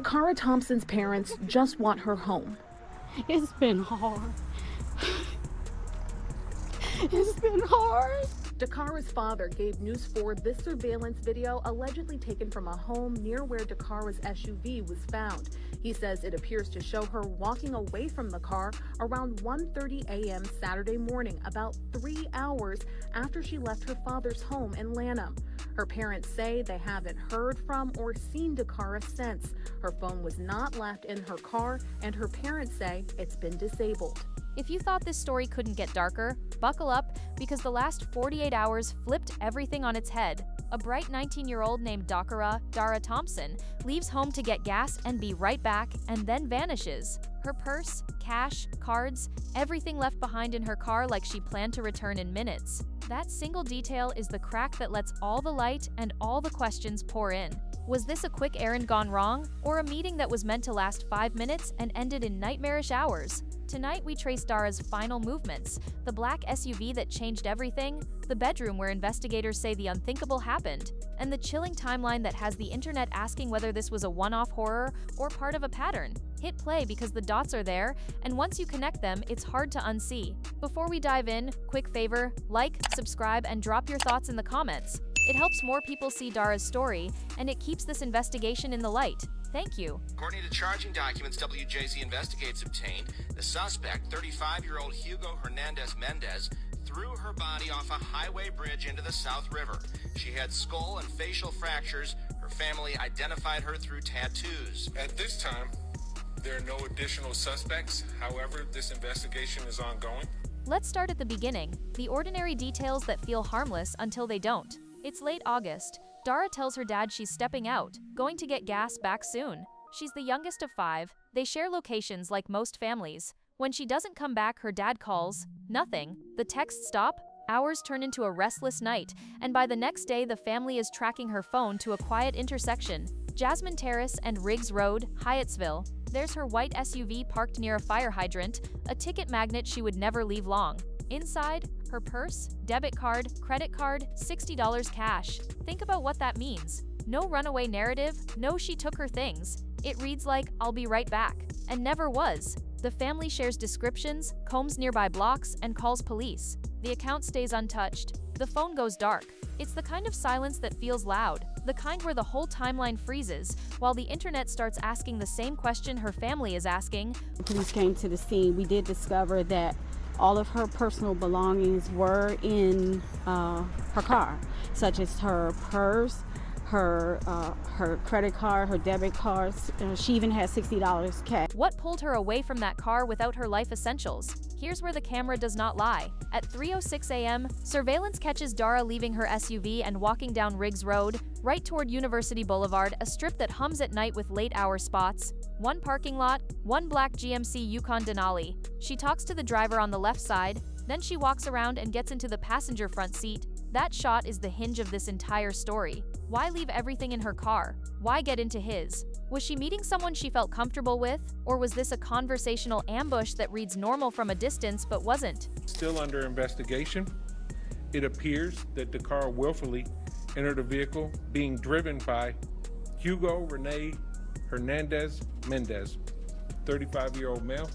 DaCara Thompson's parents just want her home. It's been hard. It's been hard. DaCara's father gave News 4 this surveillance video allegedly taken from a home near where DaCara's SUV was found. He says it appears to show her walking away from the car around 1:30 a.m. Saturday morning, about 3 hours after she left her father's home in Lanham. Her parents say they haven't heard from or seen DaCara since. Her phone was not left in her car, and her parents say it's been disabled. If you thought this story couldn't get darker, buckle up, because the last 48 hours flipped everything on its head. A bright 19-year-old named DaCara Thompson leaves home to get gas and be right back, and then vanishes. Her purse, cash, cards, everything left behind in her car like she planned to return in minutes. That single detail is the crack that lets all the light and all the questions pour in. Was this a quick errand gone wrong, or a meeting that was meant to last 5 minutes and ended in nightmarish hours? Tonight we trace Dara's final movements, the black SUV that changed everything, the bedroom where investigators say the unthinkable happened, and the chilling timeline that has the internet asking whether this was a one-off horror or part of a pattern. Hit play because the dots are there, and once you connect them, it's hard to unsee. Before we dive in, quick favor, like, subscribe, and drop your thoughts in the comments. It helps more people see Dara's story, and it keeps this investigation in the light. Thank you. According to charging documents WJZ Investigates obtained, the suspect, 35-year-old Hugo Hernandez Mendez, threw her body off a highway bridge into the South River. She had skull and facial fractures. Her family identified her through tattoos. At this time, there are no additional suspects. However, this investigation is ongoing. Let's start at the beginning, the ordinary details that feel harmless until they don't. It's late August. Dara tells her dad she's stepping out, going to get gas back soon. She's the youngest of 5. They share locations like most families. When she doesn't come back, her dad calls. Nothing. The texts stop. Hours turn into a restless night, and by the next day, the family is tracking her phone to a quiet intersection, Jasmine Terrace and Riggs Road, Hyattsville. There's her white SUV parked near a fire hydrant, a ticket magnet she would never leave long. Inside, her purse, debit card, credit card, $60 cash. Think about what that means. No runaway narrative, no she took her things. It reads like, I'll be right back, and never was. The family shares descriptions, combs nearby blocks, and calls police. The account stays untouched. The phone goes dark. It's the kind of silence that feels loud, the kind where the whole timeline freezes, while the internet starts asking the same question her family is asking. Police came to the scene. We did discover that all of her personal belongings were in her car, such as her purse, her credit card, her debit cards. She even had $60 cash. What pulled her away from that car without her life essentials? Here's where the camera does not lie. At 3:06 a.m., surveillance catches Dara leaving her SUV and walking down Riggs Road, right toward University Boulevard, a strip that hums at night with late-hour spots. One parking lot, one black GMC Yukon Denali. She talks to the driver on the left side, then she walks around and gets into the passenger front seat. That shot is the hinge of this entire story. Why leave everything in her car? Why get into his? Was she meeting someone she felt comfortable with? Or was this a conversational ambush that reads normal from a distance but wasn't? Still under investigation. It appears that DaCara willfully entered a vehicle being driven by Hugo Rene Hernandez Mendez, 35-year-old male,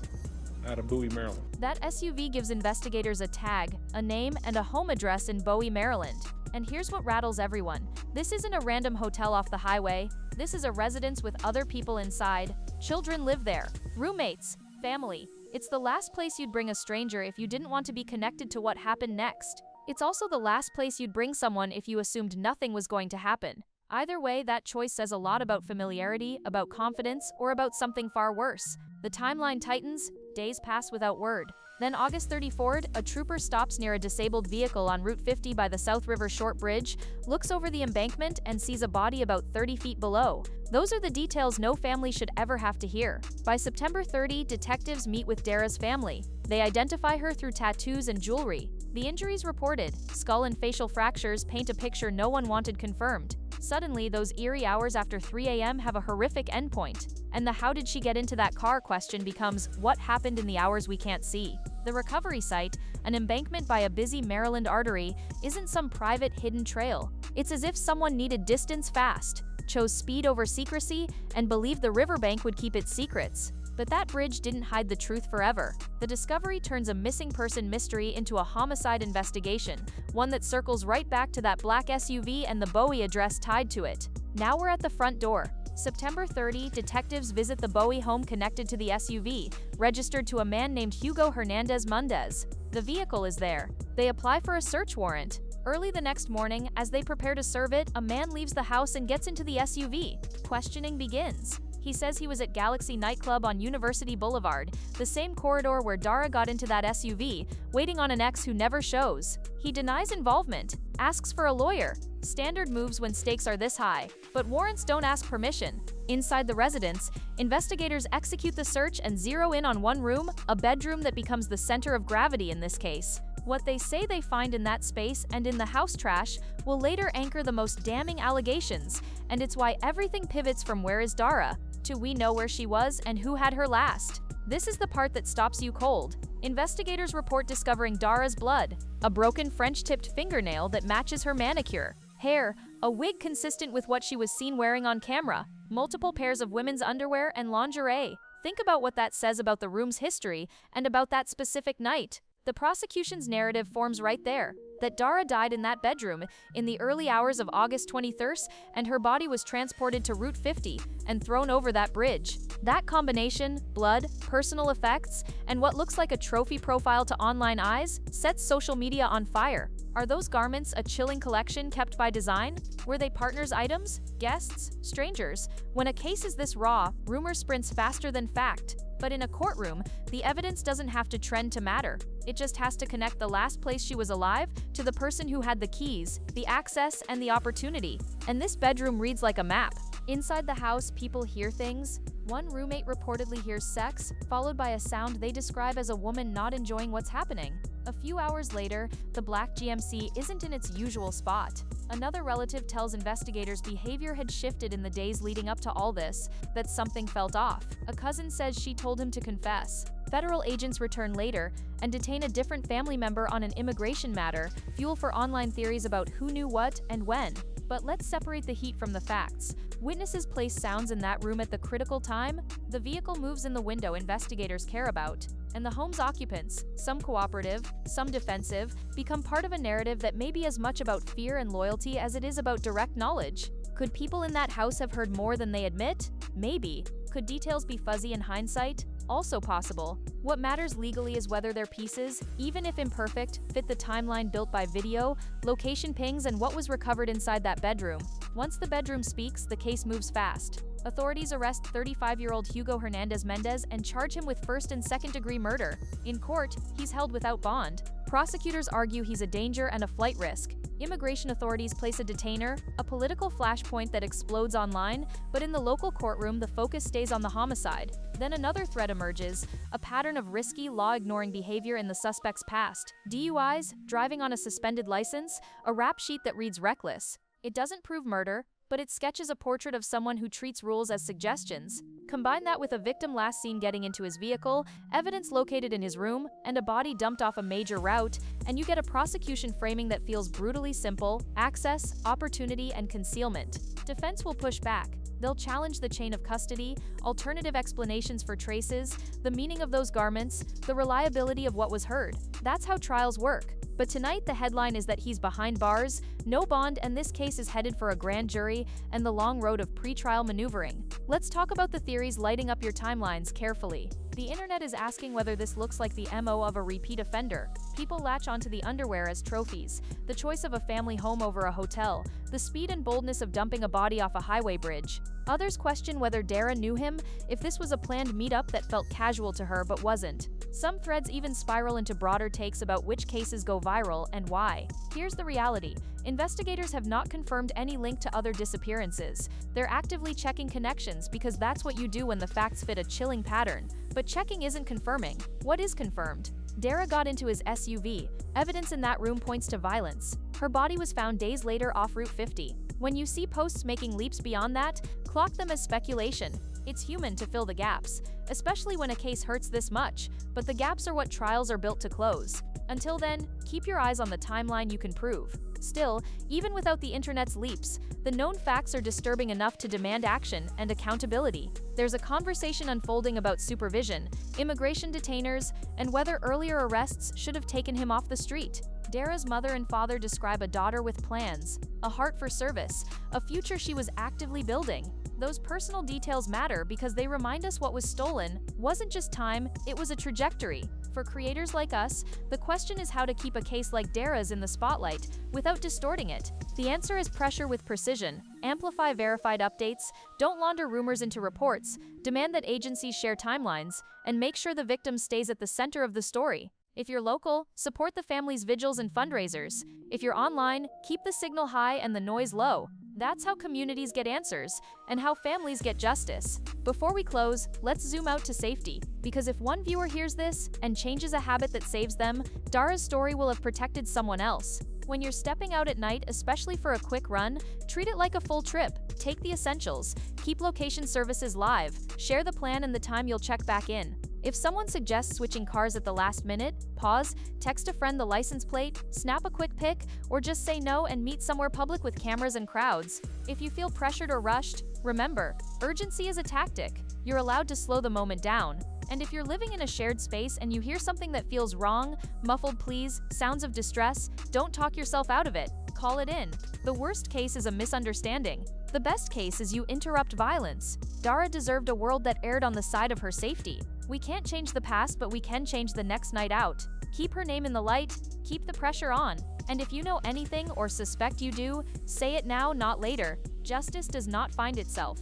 out of Bowie, Maryland. That SUV gives investigators a tag, a name, and a home address in Bowie, Maryland. And here's what rattles everyone. This isn't a random hotel off the highway. This is a residence with other people inside. Children live there. Roommates. Family. It's the last place you'd bring a stranger if you didn't want to be connected to what happened next. It's also the last place you'd bring someone if you assumed nothing was going to happen. Either way, that choice says a lot about familiarity, about confidence, or about something far worse. The timeline tightens, days pass without word. Then August 34th, a trooper stops near a disabled vehicle on Route 50 by the South River Short Bridge, looks over the embankment, and sees a body about 30 feet below. Those are the details no family should ever have to hear. By September 30, detectives meet with Dara's family. They identify her through tattoos and jewelry. The injuries reported, skull and facial fractures, paint a picture no one wanted confirmed. Suddenly, those eerie hours after 3 a.m. have a horrific endpoint. And the how did she get into that car question becomes what happened in the hours we can't see. The recovery site, an embankment by a busy Maryland artery, isn't some private hidden trail. It's as if someone needed distance fast. chose speed over secrecy and believed the riverbank would keep its secrets. But that bridge didn't hide the truth forever. The discovery turns a missing person mystery into a homicide investigation, one that circles right back to that black SUV and the Bowie address tied to it. Now we're at the front door. September 30, detectives visit the Bowie home connected to the SUV, registered to a man named Hugo Hernandez Mendez. The vehicle is there. They apply for a search warrant. Early the next morning, as they prepare to serve it, a man leaves the house and gets into the SUV. Questioning begins. He says he was at Galaxy nightclub on University Boulevard, the same corridor where Dara got into that SUV, waiting on an ex who never shows. He denies involvement, asks for a lawyer. Standard moves when stakes are this high, but warrants don't ask permission. Inside the residence, investigators execute the search and zero in on one room, a bedroom that becomes the center of gravity in this case. What they say they find in that space and in the house trash will later anchor the most damning allegations, and it's why everything pivots from where is Dara to we know where she was and who had her last. This is the part that stops you cold. Investigators report discovering Dara's blood, a broken French-tipped fingernail that matches her manicure, hair, a wig consistent with what she was seen wearing on camera, multiple pairs of women's underwear and lingerie. Think about what that says about the room's history and about that specific night. The prosecution's narrative forms right there, that Dara died in that bedroom in the early hours of August 23rd, and her body was transported to Route 50 and thrown over that bridge. That combination, blood, personal effects, and what looks like a trophy profile to online eyes, sets social media on fire. Are those garments a chilling collection kept by design? Were they partners' items? Guests? Strangers? When a case is this raw, rumor sprints faster than fact. But in a courtroom, the evidence doesn't have to trend to matter. It just has to connect the last place she was alive to the person who had the keys, the access, and the opportunity. And this bedroom reads like a map. Inside the house, people hear things. One roommate reportedly hears sex, followed by a sound they describe as a woman not enjoying what's happening. A few hours later, the black GMC isn't in its usual spot. Another relative tells investigators behavior had shifted in the days leading up to all this, that something felt off. A cousin says she told him to confess. Federal agents return later and detain a different family member on an immigration matter, fuel for online theories about who knew what and when. But let's separate the heat from the facts. Witnesses place sounds in that room at the critical time. The vehicle moves in the window investigators care about. And the home's occupants, some cooperative, some defensive, become part of a narrative that may be as much about fear and loyalty as it is about direct knowledge. Could people in that house have heard more than they admit? Maybe. Could details be fuzzy in hindsight? Also possible. What matters legally is whether their pieces, even if imperfect, fit the timeline built by video, location pings, and what was recovered inside that bedroom. Once the bedroom speaks, the case moves fast. Authorities arrest 35-year-old Hugo Hernandez Mendez and charge him with first and second-degree murder. In court, he's held without bond. Prosecutors argue he's a danger and a flight risk. Immigration authorities place a detainer, a political flashpoint that explodes online, but in the local courtroom the focus stays on the homicide. Then another thread emerges, a pattern of risky, law-ignoring behavior in the suspect's past. DUIs, driving on a suspended license, a rap sheet that reads reckless. It doesn't prove murder, but it sketches a portrait of someone who treats rules as suggestions. Combine that with a victim last seen getting into his vehicle, evidence located in his room, and a body dumped off a major route, and you get a prosecution framing that feels brutally simple: access, opportunity, and concealment. Defense will push back. They'll challenge the chain of custody, alternative explanations for traces, the meaning of those garments, the reliability of what was heard. That's how trials work. But tonight the headline is that he's behind bars, no bond, and this case is headed for a grand jury and the long road of pre-trial maneuvering. Let's talk about the theories lighting up your timelines carefully. The internet is asking whether this looks like the MO of a repeat offender. People latch onto the underwear as trophies, the choice of a family home over a hotel, the speed and boldness of dumping a body off a highway bridge. Others question whether Dara knew him, if this was a planned meetup that felt casual to her but wasn't. Some threads even spiral into broader takes about which cases go viral and why. Here's the reality. Investigators have not confirmed any link to other disappearances. They're actively checking connections because that's what you do when the facts fit a chilling pattern. But checking isn't confirming. What is confirmed? Dara got into his SUV. Evidence in that room points to violence. Her body was found days later off Route 50. When you see posts making leaps beyond that, clock them as speculation. It's human to fill the gaps, especially when a case hurts this much, but the gaps are what trials are built to close. Until then, keep your eyes on the timeline you can prove. Still, even without the internet's leaps, the known facts are disturbing enough to demand action and accountability. There's a conversation unfolding about supervision, immigration detainers, and whether earlier arrests should have taken him off the street. Dara's mother and father describe a daughter with plans, a heart for service, a future she was actively building. Those personal details matter because they remind us what was stolen wasn't just time, it was a trajectory. For creators like us, the question is how to keep a case like Dara's in the spotlight without distorting it. The answer is pressure with precision, amplify verified updates, don't launder rumors into reports, demand that agencies share timelines, and make sure the victim stays at the center of the story. If you're local, support the family's vigils and fundraisers. If you're online, keep the signal high and the noise low. That's how communities get answers, and how families get justice. Before we close, let's zoom out to safety, because if one viewer hears this and changes a habit that saves them, Dara's story will have protected someone else. When you're stepping out at night, especially for a quick run, treat it like a full trip. Take the essentials, keep location services live, share the plan and the time you'll check back in. If someone suggests switching cars at the last minute, pause, text a friend the license plate, snap a quick pic, or just say no and meet somewhere public with cameras and crowds. If you feel pressured or rushed, remember, urgency is a tactic. You're allowed to slow the moment down. And if you're living in a shared space and you hear something that feels wrong, muffled pleas, sounds of distress, don't talk yourself out of it. Call it in. The worst case is a misunderstanding. The best case is you interrupt violence. Dara deserved a world that erred on the side of her safety. We can't change the past, but we can change the next night out. Keep her name in the light, keep the pressure on. And if you know anything or suspect you do, say it now, not later. Justice does not find itself.